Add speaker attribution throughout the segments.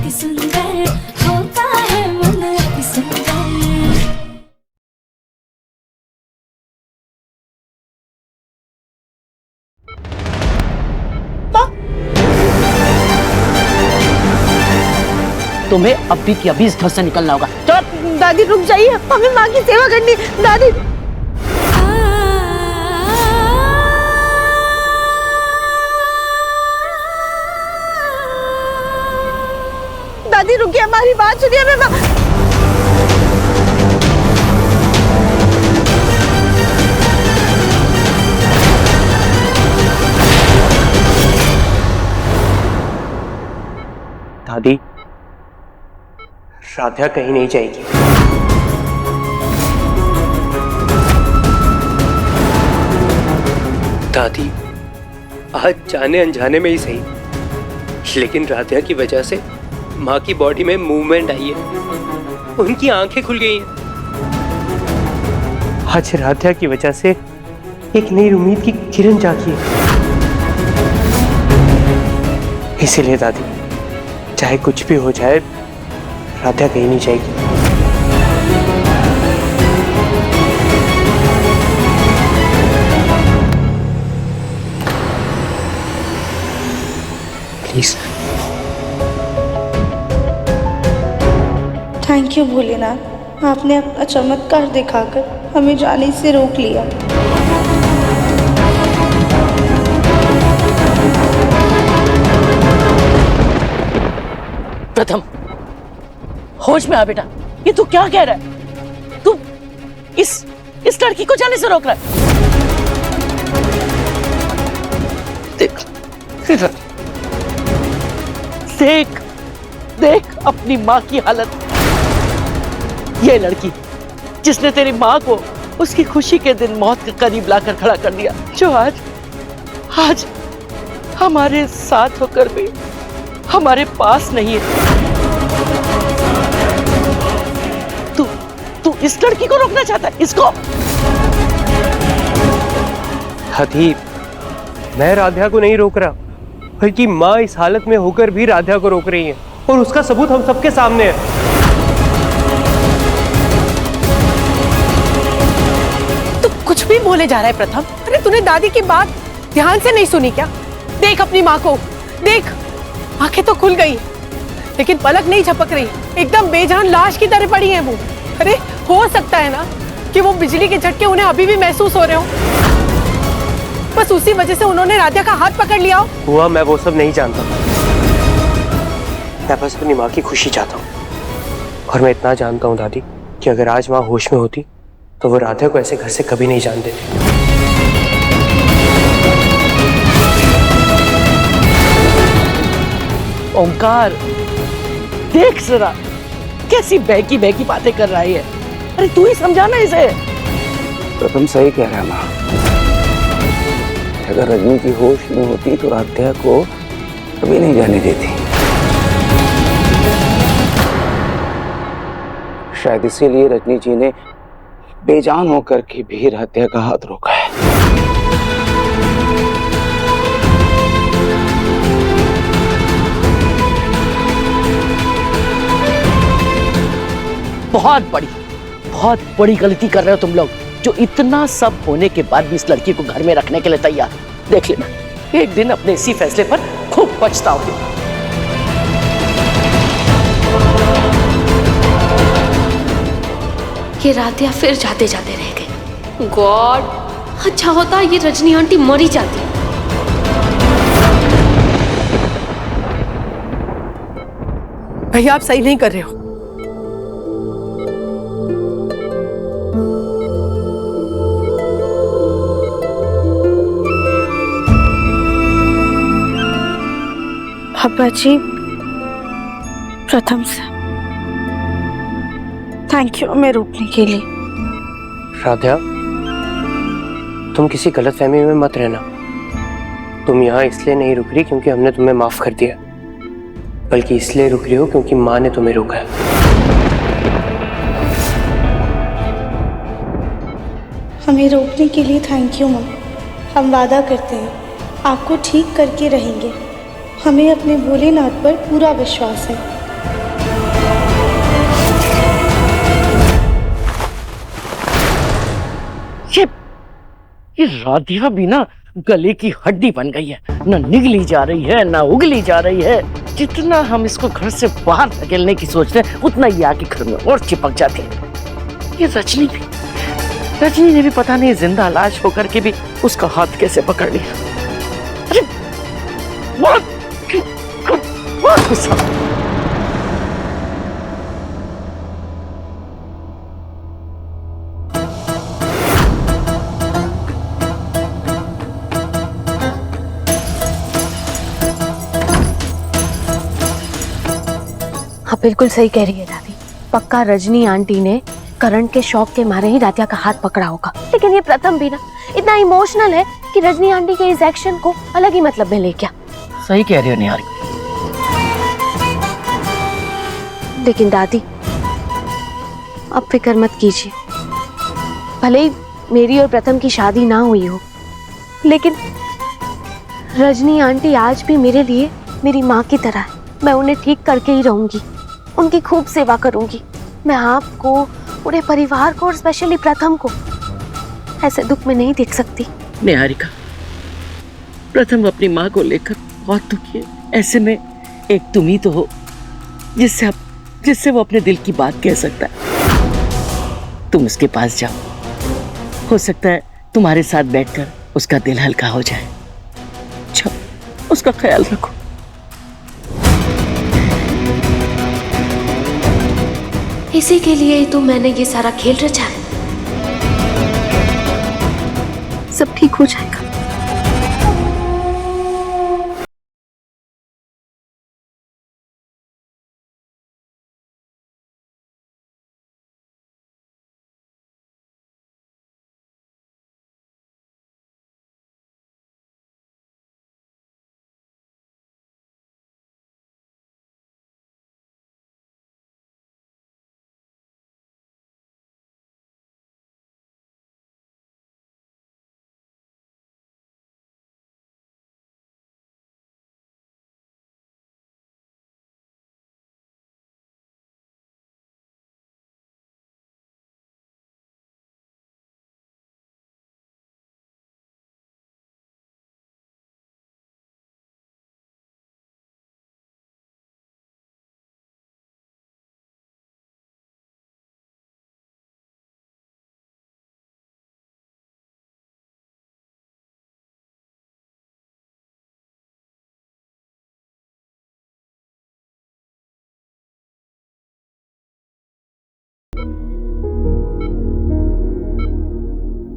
Speaker 1: अति सुंदर होता है मन अति सुंदर।
Speaker 2: तुम्हें अभी की अभी इस घर से निकलना होगा। चलो
Speaker 3: दादी रुक जाइए, हमें माँ की सेवा करनी। दादी दादी रुकिए, हमारी बात सुनिए। हमें
Speaker 4: दादी, राधा कहीं नहीं जाएगी। दादी, आज जाने अनजाने में ही सही, लेकिन राधा की वजह से माँ की बॉडी में मूवमेंट आई है, उनकी आंखें खुल गई हैं। आज राधा की वजह से एक नई उम्मीद की किरण जागी है। इसीलिए दादी, चाहे कुछ भी हो जाए, राधा कहीं नहीं जाएगी। प्लीज।
Speaker 3: थैंक यू भोलेनाथ, आपने अपना चमत्कार दिखाकर हमें जाने से रोक लिया।
Speaker 2: प्रथम, होश में आ बेटा। ये तू क्या कह रहा है? तू इस लड़की को जाने से रोक रहा है? देख देख देख अपनी माँ की हालत। ये लड़की जिसने तेरी माँ को उसकी खुशी के दिन मौत के करीब लाकर खड़ा कर दिया, जो आज हमारे साथ होकर भी हमारे पास नहीं है। तू इस लड़की को रोकना चाहता है? इसको?
Speaker 4: दादी, मैं राधा को नहीं रोक रहा, बल्कि माँ इस हालत में होकर भी राधा को रोक रही है, और उसका सबूत हम सबके सामने है।
Speaker 3: तू कुछ भी बोले जा रहा है प्रथम। अरे तूने दादी की बात ध्यान से नहीं सुनी क्या? देख अपनी माँ को, देख आंखें तो खुल गई लेकिन पलक नहीं झपक रही, एकदम बेजान लाश की तरह पड़ी है वो। अरे हो सकता है ना कि वो बिजली के झटके उन्हें अभी भी महसूस हो रहे हो, बस उसी वजह से उन्होंने राधा का हाथ पकड़ लिया हो।
Speaker 4: हुआ, मैं वो सब नहीं जानता, मैं बस अपनी माँ की खुशी चाहता हूँ। और मैं इतना जानता हूँ दादी कि अगर आज माँ होश में होती तो वो राधा को ऐसे घर से कभी नहीं जान देती।
Speaker 2: ओंकार, देख जरा कैसी बहकी बहकी बातें कर रही है। अरे तू ही समझाना इसे।
Speaker 5: प्रथम सही कह रहा है माँ, अगर रजनी की होश में होती तो राधा को कभी नहीं जाने देती। शायद इसीलिए रजनी जी ने बेजान होकर के भी राधा का हाथ रोका है।
Speaker 2: बहुत बड़ी गलती कर रहे हो तुम लोग, जो इतना सब होने के बाद भी इस लड़की को घर में रखने के लिए तैयार। देख लेना, एक दिन अपने इसी फैसले पर खूब पछताओगे।
Speaker 6: ये राधिया फिर जाते जाते रह गई। गॉड, अच्छा होता ये रजनी आंटी मरी जाती।
Speaker 3: भैया आप सही नहीं कर रहे हो। पापा जी, प्रथम से थैंक यू हमें रोकने के लिए।
Speaker 4: राधा, तुम किसी गलतफहमी में मत रहना। तुम यहाँ इसलिए नहीं रुक रही क्योंकि हमने तुम्हें माफ कर दिया, बल्कि इसलिए रुक रही हो क्योंकि माँ ने तुम्हें रोका है।
Speaker 3: हमें रोकने के लिए थैंक यू माँ। हम वादा करते हैं आपको ठीक करके रहेंगे। हमें अपने भोलेनाथ पर पूरा विश्वास है।
Speaker 2: ये राधिया भी ना गले की हड्डी बन गई है, ना निगली जा रही है ना उगली जा रही है। जितना हम इसको घर से बाहर धकेलने की सोच रहे हैं उतना ये आके घर में और चिपक जाती है। ये रजनी ने भी पता नहीं जिंदा लाश होकर के भी उसका हाथ कैसे पकड़ लिया। अरे बहुत गुस्सा।
Speaker 6: हाँ बिल्कुल सही कह रही है दादी। पक्का रजनी आंटी ने करण के शौक के मारे ही राधिया का हाथ पकड़ा होगा। लेकिन ये प्रथम भी ना इतना इमोशनल है कि रजनी आंटी के इस एक्शन को अलग ही मतलब में ले गया।
Speaker 2: सही कह रही हो निहारी।
Speaker 6: लेकिन दादी अब फिक्र मत कीजिए, भले ही मेरी और प्रथम की शादी ना हुई हो, लेकिन रजनी आंटी आज भी मेरे लिए मेरी माँ की तरह है। मैं उन्हें ठीक करके ही रहूंगी, उनकी खूब सेवा करूंगी। मैं आपको, पूरे परिवार को और स्पेशली प्रथम को ऐसे दुख में नहीं देख सकती।
Speaker 2: निहारिका, प्रथम अपनी माँ को लेकर बहुत दुखी है। ऐसे में एक तुम ही तो हो जिससे वो अपने दिल की बात कह सकता है। तुम उसके पास जाओ, हो सकता है तुम्हारे साथ बैठकर उसका दिल हल्का हो जाए। अच्छा, उसका ख्याल रखो।
Speaker 6: इसी के लिए ही तो मैंने ये सारा खेल रचा है। सब ठीक हो जाएगा।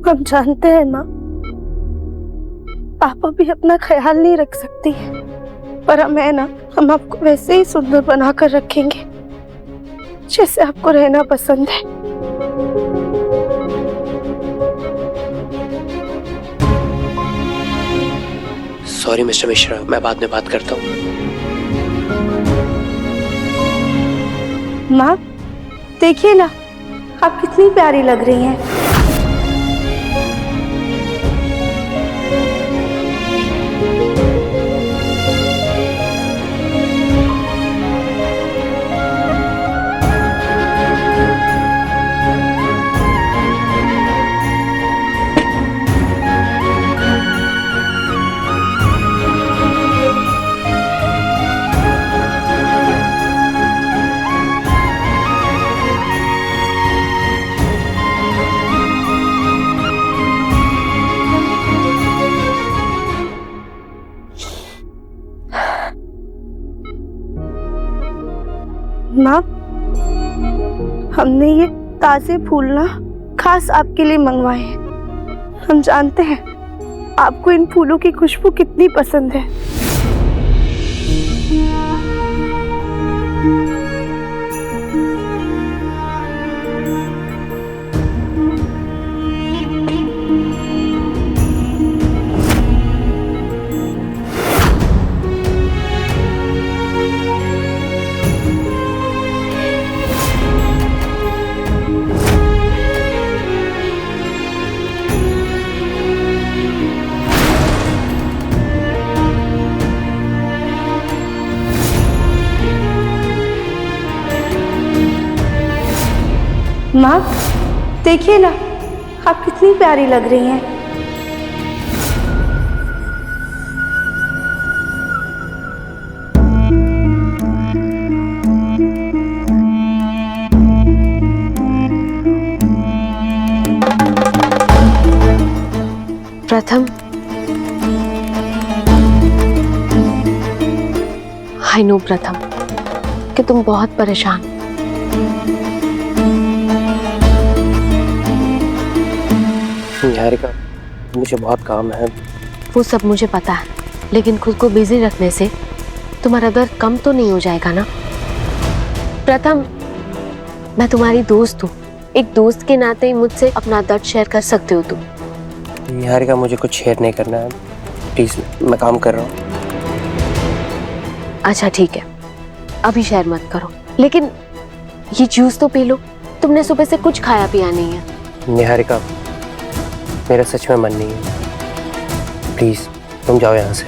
Speaker 7: हम जानते हैं माँ, पापा भी अपना ख्याल नहीं रख सकती है, पर हम आपको वैसे ही सुंदर बनाकर रखेंगे जैसे आपको रहना पसंद है।
Speaker 4: सॉरी मिस्टर मिश्रा, मैं बाद में बात करता हूँ।
Speaker 7: माँ देखिए ना, आप कितनी प्यारी लग रही हैं। माँ, हमने ये ताजे फूल ना खास आपके लिए मंगवाए हैं। हम जानते हैं आपको इन फूलों की खुशबू कितनी पसंद है। माँ देखिए ना, आप कितनी प्यारी लग रही हैं।
Speaker 6: आई नो प्रथम कि तुम बहुत परेशान।
Speaker 4: निहारिका, मुझे बहुत काम है।
Speaker 6: वो सब मुझे पता है, लेकिन खुद को बिजी रखने से तुम्हारा दर्द कम तो नहीं हो जाएगा ना। प्रथम, मैं तुम्हारी दोस्त हूँ, एक दोस्त के नाते ही मुझसे अपना दर्द शेयर कर सकते हो तुम।
Speaker 4: निहारिका, मुझे कुछ शेयर नहीं करना है, प्लीज, मैं काम कर रहा हूँ।
Speaker 6: अच्छा ठीक है, अभी शेयर मत करो, लेकिन ये जूस तो पी लो, तुमने सुबह से कुछ खाया पिया नहीं है।
Speaker 4: निहारिका, मेरा सच में मन नहीं है, प्लीज तुम जाओ यहाँ से।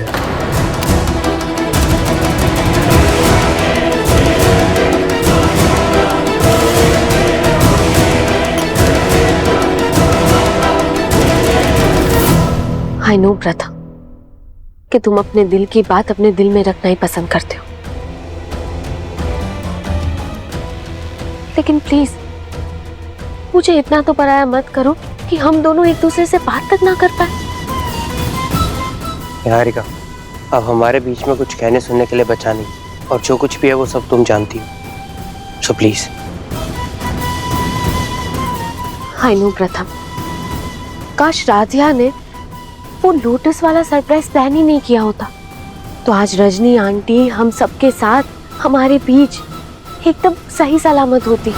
Speaker 6: आई नो प्रथम कि तुम अपने दिल की बात अपने दिल में रखना ही पसंद करते हो, लेकिन प्लीज मुझे इतना तो पराया मत करो कि हम दोनों एक दूसरे से बात तक ना कर पाए।
Speaker 4: निहारिका, अब हमारे बीच में कुछ कहने सुनने के लिए बचा नहीं, और जो कुछ भी है वो सब तुम जानती हो, सो प्लीज।
Speaker 6: आई नो प्रथम, काश राधिया ने वो लोटस वाला सरप्राइज प्लान ही नहीं किया होता, तो आज रजनी आंटी हम सबके साथ हमारे बीच एकदम सही सलामत होती।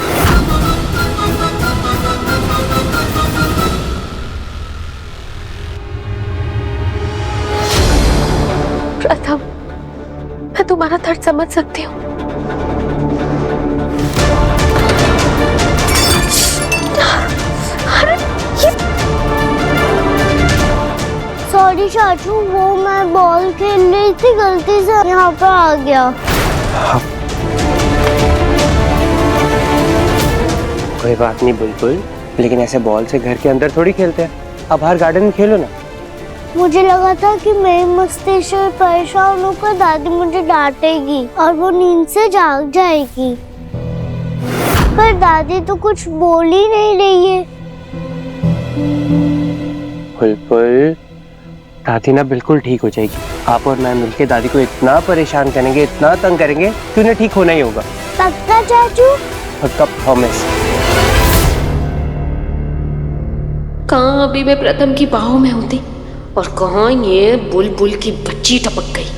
Speaker 6: प्रथम, मैं तुम्हारा दर्द समझ सकती हूँ।
Speaker 8: सॉरी चाचू, वो मैं बॉल खेल रही थी, गलती से यहाँ पर आ गया।
Speaker 4: कोई बात नहीं बुलबुल, लेकिन ऐसे बॉल से घर के अंदर थोड़ी खेलते हैं, अब बाहर गार्डन में खेलो ना।
Speaker 8: मुझे लगा था कि मेरी मस्ती से परेशान होकर दादी मुझे डांटेगी और वो नींद से जाग जाएगी, पर दादी तो कुछ बोल ही नहीं रही है।
Speaker 4: बुलबुल, दादी ना बिल्कुल ठीक हो जाएगी। आप और मैं मिलके दादी को इतना परेशान करेंगे, इतना तंग करेंगे कि उन्हें ठीक होना ही होगा।
Speaker 8: पक्का चाचू?
Speaker 4: पक्का, प्रॉमिस।
Speaker 6: कहाँ अभी मैं प्रथम की बाहों में होती और कहाँ ये बुलबुल की बच्ची टपक गई।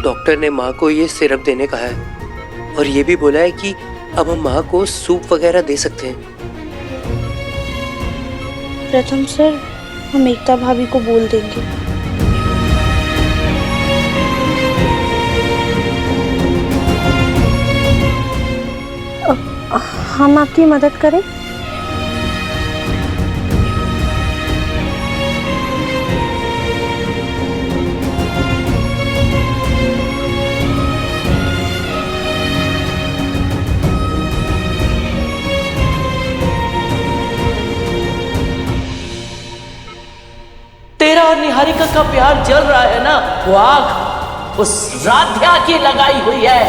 Speaker 4: डॉक्टर ने माँ को ये सिरप देने कहा है, और ये भी बोला है कि अब हम माँ को सूप वगैरह दे सकते हैं।
Speaker 7: प्रथम सर, हम एकता भाभी को बोल देंगे। हम आपकी मदद करें?
Speaker 2: तेरा और निहारिका का प्यार जल रहा है ना, वो आग उस राध्या की लगाई हुई है,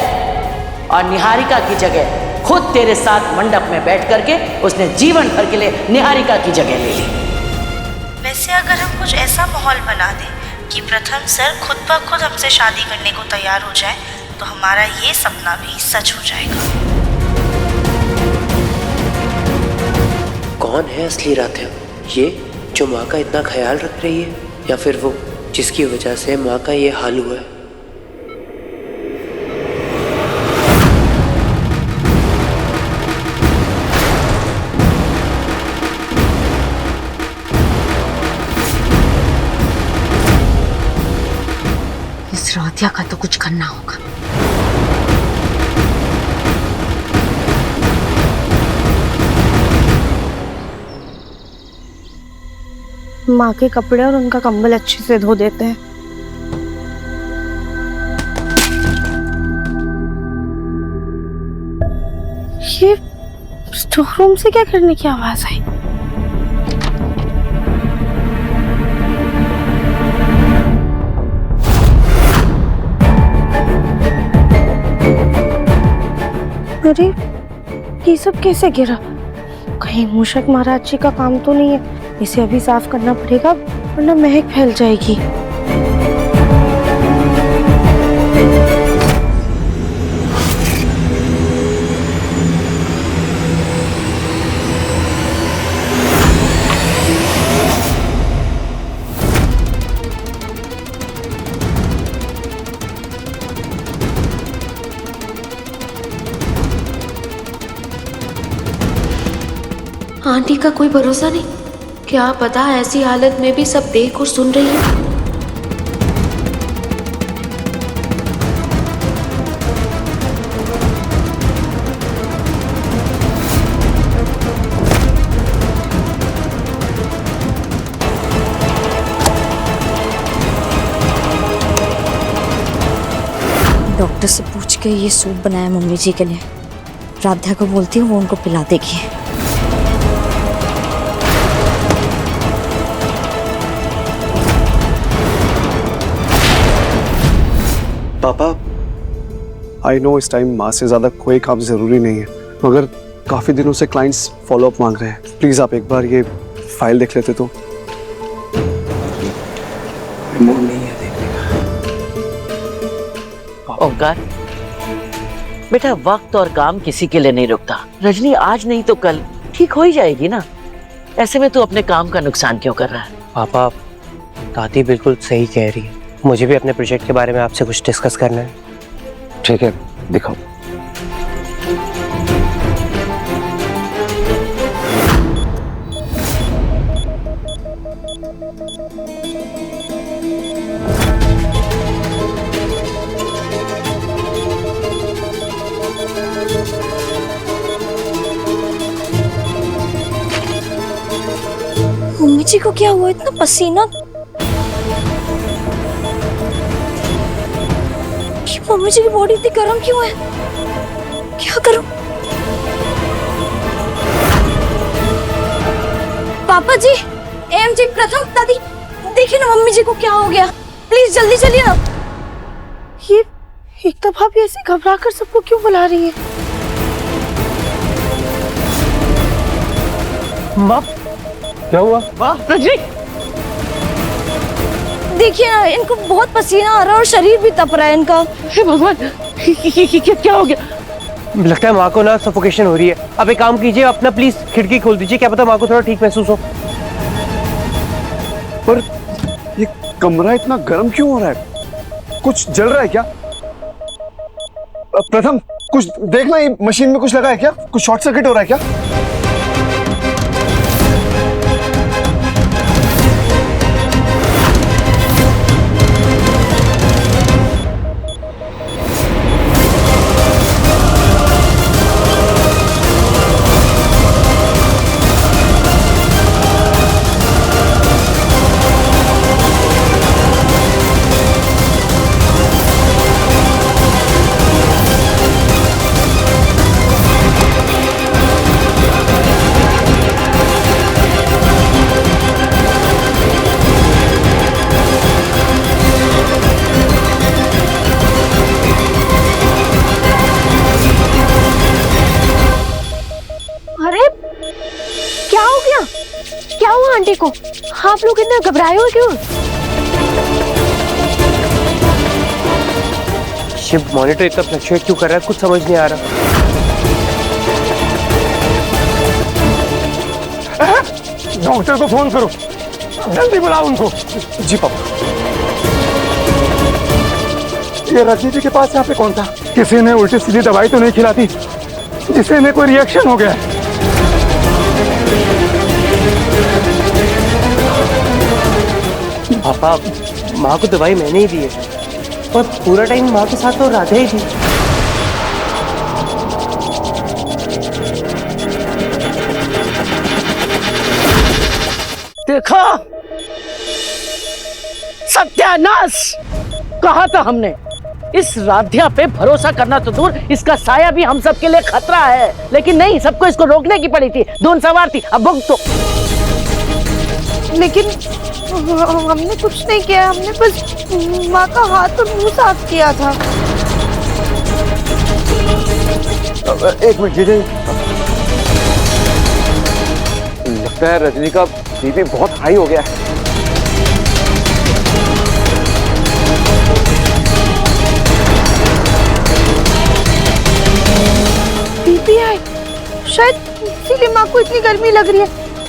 Speaker 2: और निहारिका की जगह खुद तेरे साथ मंडप में बैठ करके उसने जीवन भर के लिए निहारिका की जगह ले ली।
Speaker 9: वैसे अगर हम कुछ ऐसा माहौल बना दें कि प्रथम सर खुद ब खुद हमसे शादी करने को तैयार हो जाए, तो हमारा ये सपना भी सच हो जाएगा।
Speaker 4: कौन है असली राध्या? ये जो माँ का इतना ख्याल रख रही है, या फिर वो जिसकी वजह से माँ का ये हाल हुआ है?
Speaker 6: इस राधिया का तो कुछ करना होगा।
Speaker 7: माँ के कपड़े और उनका कंबल अच्छे से धो देते हैं। ये शोरूम से क्या करने की आवाज आई? अरे ये सब कैसे गिरा? कहीं मूषक महाराज जी का काम तो नहीं है? इसे अभी साफ करना पड़ेगा वरना महक फैल जाएगी।
Speaker 6: आंटी का कोई भरोसा नहीं, क्या पता ऐसी हालत में भी सब देख और सुन रही है।
Speaker 9: डॉक्टर से पूछ के ये सूप बनाया मम्मी जी के लिए। राधा को बोलती हूँ वो उनको पिला देगी।
Speaker 10: पापा, आई नो इस टाइम माँ से ज़्यादा कोई काम ज़रूरी नहीं है, मगर काफ़ी दिनों से क्लाइंट्स फॉलोअप मांग रहे हैं। प्लीज़ आप एक बार ये फाइल देख लेते तो।
Speaker 5: मूड नहीं है देखने का।
Speaker 2: ओंकार, बेटा वक्त और काम किसी के लिए नहीं रुकता। रजनी आज नहीं तो कल ठीक हो ही जाएगी ना। ऐसे में तू अपने काम का नुकसान क्यों कर रहा है?
Speaker 4: पापा, दादी बिल्कुल सही कह रही है। मुझे भी अपने प्रोजेक्ट के बारे में आपसे कुछ डिस्कस करना है।
Speaker 5: ठीक है, दिखाओ।
Speaker 9: मम्मी जी को क्या हुआ? इतना पसीना। मम्मी जी की बॉडी इतनी गर्म क्यों है? क्या करूं? पापा जी, एम जी, प्रथम, दादी, देखिए ना मम्मी जी को क्या हो गया। प्लीज जल्दी चलिए ना।
Speaker 7: ये एक तो भाभी ऐसे घबरा कर सबको क्यों बुला रही है?
Speaker 10: माँ, क्या हुआ?
Speaker 2: वाह रजनी,
Speaker 9: देखिए ना, इनको बहुत पसीना आ रहा है और शरीर भी तप रहा है इनका।
Speaker 2: हे भगवान, क्या हो गया?
Speaker 4: लगता है माँ को ना सफोकेशन हो रही है। अब एक काम कीजिए, अपना प्लीज खिड़की खोल दीजिए, क्या पता माँ को थोड़ा ठीक महसूस हो।
Speaker 10: पर ये कमरा इतना गर्म क्यों हो रहा है? कुछ जल रहा है क्या? प्रथम, कुछ देखना, ये मशीन में कुछ लगा है क्या? कुछ शॉर्ट सर्किट हो रहा है क्या?
Speaker 6: क्या हुआ आंटी को? आप लोग इतना घबराए हुए क्यों?
Speaker 4: शिव, मॉनिटर इतना फ्लक्चुएट क्यों कर रहा है? कुछ समझ नहीं आ रहा।
Speaker 10: डॉक्टर को फोन करो, जल्दी बुलाओ उनको। जी पापा। ये रजनी जी के पास यहाँ पे कौन था? किसी ने उल्टी सीधी दवाई तो नहीं खिलाती जिससे इन्हें कोई रिएक्शन हो गया?
Speaker 4: पापा, माँ को दवाई मैंने ही दी है और पूरा टाइम माँ के साथ तो राधा ही थी।
Speaker 2: देखा, सत्यानाश! कहा था हमने इस राध्या पे भरोसा करना तो दूर, इसका साया भी हम सब के लिए खतरा है। लेकिन नहीं, सबको इसको रोकने की पड़ी थी, धुन सवार थी। अब भुगत तो।
Speaker 7: लेकिन हमने कुछ नहीं किया, हमने बस माँ का हाथ और मुंह साफ किया था।
Speaker 10: एक मिनट जीजा, लगता है रजनी का बीपी बहुत हाई हो गया है।
Speaker 7: बीपी है, शायद इसीलिए माँ को इतनी गर्मी लग रही है।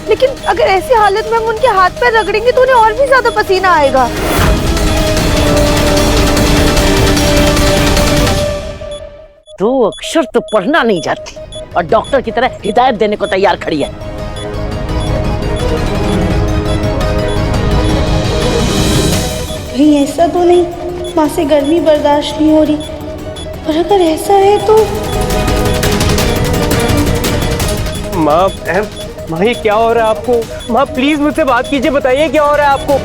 Speaker 7: लेकिन अगर ऐसी हालत में हम उनके हाथ पैर रगड़ेंगे तो उन्हें और भी ज्यादा पसीना आएगा।
Speaker 2: 2 अक्षर तो पढ़ना नहीं जाती और डॉक्टर की तरह हिदायत देने को तैयार खड़ी है।
Speaker 7: कहीं ऐसा तो नहीं माँ से गर्मी बर्दाश्त नहीं हो रही, और अगर ऐसा है तो
Speaker 4: माँ ये क्या हो रहा है आपको? माँ प्लीज मुझसे बात कीजिए, बताइए क्या हो रहा है आपको?